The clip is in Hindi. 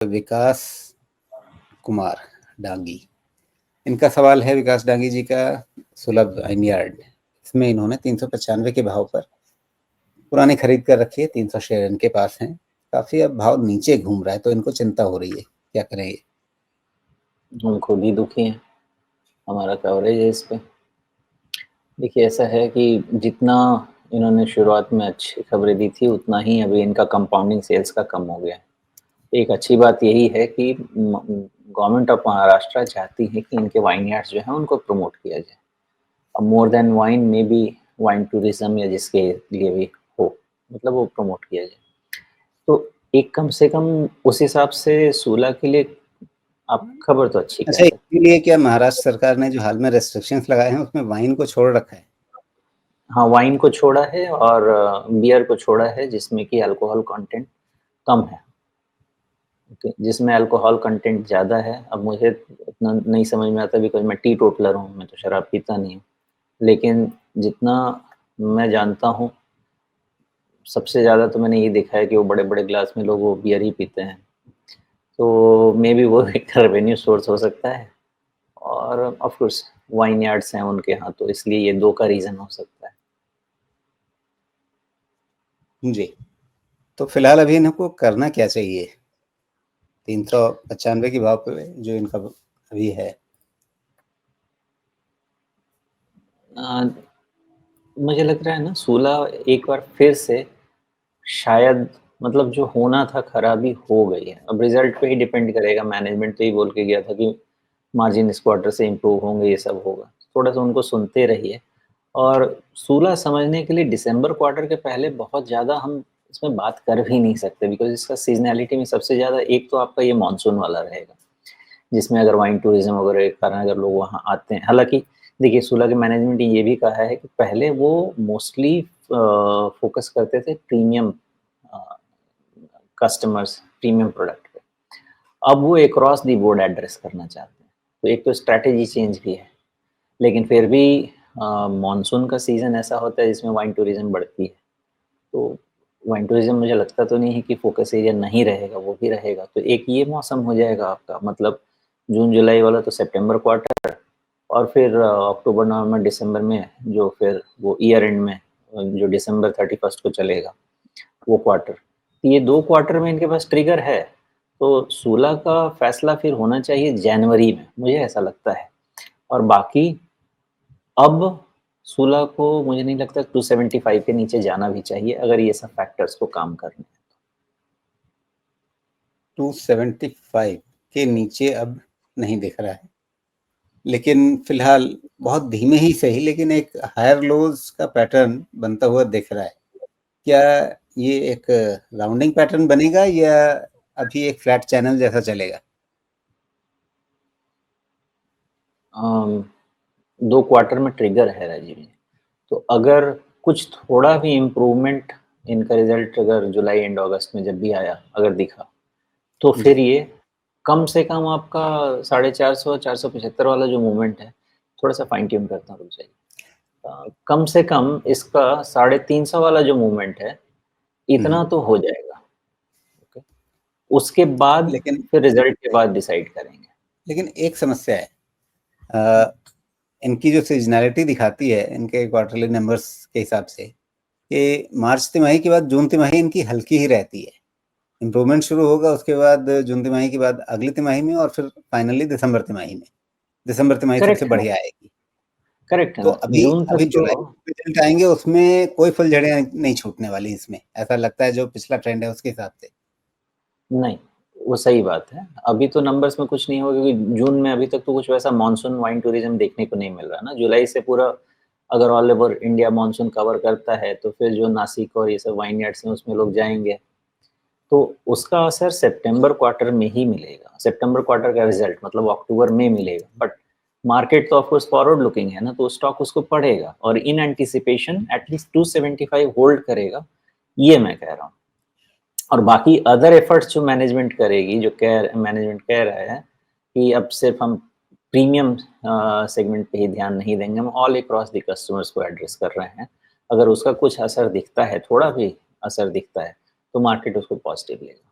विकास कुमार डांगी, इनका सवाल है विकास डांगी जी का सुलभ वाइनयार्ड, इसमें इन्होंने 395 के भाव पर पुरानी खरीद कर रखी है। 300 शेयर इनके पास हैं। काफी अब भाव नीचे घूम रहा है तो इनको चिंता हो रही है, क्या करें ये? हम खुद ही दुखी हैं, हमारा कवरेज है इस पे। देखिए ऐसा है कि जितना इन्होंने शुरुआत में अच्छी खबरें दी थी उतना ही अभी इनका कंपाउंडिंग सेल्स का कम हो गया है। एक अच्छी बात यही है कि गवर्नमेंट ऑफ महाराष्ट्र चाहती है कि इनके वाइनयार्ड्स जो हैं उनको प्रमोट किया जाए। अब मोर देन वाइन में भी वाइन टूरिज्म या जिसके लिए भी हो, मतलब वो प्रमोट किया जाए। तो एक कम से कम उस हिसाब से सूला के लिए आप खबर तो अच्छी कह अच्छा, सकते हैं। इसीलिए क्या महाराष्ट्र सरकार ने जो हाल में रेस्ट्रिक्शंस लगाए हैं उसमें वाइन को छोड़ रखा है? हाँ, वाइन को छोड़ा है और बियर को छोड़ा है जिसमें कि अल्कोहल कंटेंट कम है। ओके, जिसमें अल्कोहल कंटेंट ज़्यादा है। अब मुझे इतना नहीं समझ में आता बिकॉज़ मैं टी टोटलर हूँ, मैं तो शराब पीता नहीं हूँ। लेकिन जितना मैं जानता हूँ, सबसे ज़्यादा तो मैंने ये देखा है कि वो बड़े-बड़े ग्लास में लोग वो बियर ही पीते हैं। तो मेबी वो एक रेवेन्यू सोर्स हो सकता है और ऑफ़ कोर्स वाइन यार्ड्स हैं उनके यहाँ, तो इसलिए ये 2 का रीज़न हो सकता है। जी, तो फिलहाल अभी इनको करना क्या चाहिए? 395 के भाव पे जो इनका अभी है। अ, मुझे लग रहा है ना सूला एक बार फिर से शायद मतलब जो होना था खराबी हो गई है। अब रिज़ल्ट पे ही डिपेंड करेगा, मैनेजमेंट तो ये बोल के गया था कि मार्जिन इस क्वार्टर से इम्प्रूव होंगे, ये सब होगा। थोड़ा-सा उनको सुनते रहिए और सूला समझने के लिए दिसंबर क्वार्टर के पहले बहुत ज़्यादा हम इसमें बात कर भी नहीं सकते बिकॉज़ इसका सीज़नैलिटी में सबसे ज़्यादा एक तो आपका ये मानसून वाला रहेगा, जिसमें अगर वाइन टूरिज़्म वगैरह के कारण अगर लोग वहाँ आते हैं। हालाँकि देखिए सूला के मैनेजमेंट ने ये भी कहा है कि पहले वो मोस्टली फ़ोकस करते थे प्रीमियम अ, कस्टमर्स, प्रीमियम प्रोडक्ट पे। अब वो अक्रॉस द बोर्ड एड्रेस करना चाहते हैं। तो एक तो स्ट्रैटेजी चेंज भी है। लेकिन फिर भी मानसून का सीज़न ऐसा होता है जिसमें वाइन टूरिज़्म बढ़ती है। तो वाइन टूरिज़्म मुझे लगता तो नहीं है कि फ़ोकस एरिया नहीं रहेगा, वो भी रहेगा। तो एक ये मौसम हो जाएगा आपका, मतलब जून-जुलाई वाला तो सितंबर क्वार्टर और फिर अक्टूबर, नवंबर, दिसंबर में जो फिर वो ईयर एंड में जो दिसंबर 31 को चलेगा, वो क्वार्टर। ये 2 क्वार्टर में इनके पास ट्रिगर है। तो सूला का फैसला फिर होना चाहिए जनवरी में, मुझे ऐसा लगता है। और बाकी अब सूला को मुझे नहीं लगता 275 के नीचे जाना भी चाहिए अगर ये सब फैक्टर्स को काम करने हैं। 275 के नीचे अब नहीं दिख रहा है, लेकिन फिलहाल बहुत धीमे ही सही लेकिन एक हायर लोज का पैटर्न बनता हुआ दिख रहा है। क्या ये एक राउंडिंग पैटर्न बनेगा या अभी एक फ्लैट चैनल जैसा चलेगा? 2 क्वार्टर में ट्रिगर है राजीव जी। तो अगर कुछ थोड़ा भी इम्प्रूवमेंट इनका रिज़ल्ट अगर जुलाई एंड अगस्त में जब भी आया, अगर दिखा, तो जी। फिर ये कम से कम आपका 450 475 वाला जो मूवमेंट है, थोड़ा-सा फाइन ट्यून करता हूँ, रुक जाइए। कम से कम इसका 350 वाला जो मूवमेंट है, हुँ, इतना तो हो जाएगा। ओके। उसके बाद लेकिन फिर रिज़ल्ट के बाद डिसाइड करेंगे। लेकिन एक समस्या है। अ, इनकी जो सीज़नैलिटी दिखाती है, इनके क्वार्टरली नंबर्स के हिसाब से, कि मार्च तिमाही के बाद जून तिमाही इनकी हल्की ही रहती है। इम्प्रूवमेंट शुरू होगा उसके बाद जून तिमाही के बाद अगली तिमाही में और फिर फाइनली दिसंबर तिमाही में। दिसंबर तिमाही सबसे करेक्ट है ना? बढ़िया आएगी। करेक्ट है तो ना? अभी जून अभी तक तो जुलाई में रिजल्ट आएँगे उसमें कोई फुलझड़ियाँ नहीं छूटने वाली इसमें, ऐसा लगता है जो पिछला ट्रेंड है उसके हिसाब से। नहीं, वो सही बात है। अभी तो नंबर्स में कुछ नहीं होगा क्योंकि जून में अभी तक तो कुछ वैसा मानसून वाइन टूरिज़्म देखने को नहीं मिल रहा ना। जुलाई से पूरा अगर all over India monsoon cover करता है, तो फिर जो नासिक और ये सब वाइनयार्ड्स हैं, उसमें लोग जाएँगे। तो उसका असर सितंबर क्वार्टर में ही मिलेगा। सितंबर क्वार्टर का रिज़ल्ट मतलब अक्टूबर में मिलेगा। बट मार्केट तो ऑफ कोर्स फॉरवर्ड लुकिंग है ना, तो स्टॉक उसको पढ़ेगा और इन एंटीसिपेशन एटलीस्ट 275 होल्ड करेगा, ये मैं कह रहा हूँ। और बाकी अदर एफर्ट्स जो मैनेजमेंट करेगी, जो मैनेजमेंट कह रहा है कि अब सिर्फ हम प्रीमियम सेगमेंट पे ही ध्यान नहीं देंगे, हम ऑल अक्रॉस द कस्टमर्स को एड्रेस कर रहे हैं। अगर उसका कुछ असर दिखता है, थोड़ा भी असर दिखता है, तो मार्केट उसको पॉजिटिव लेगा।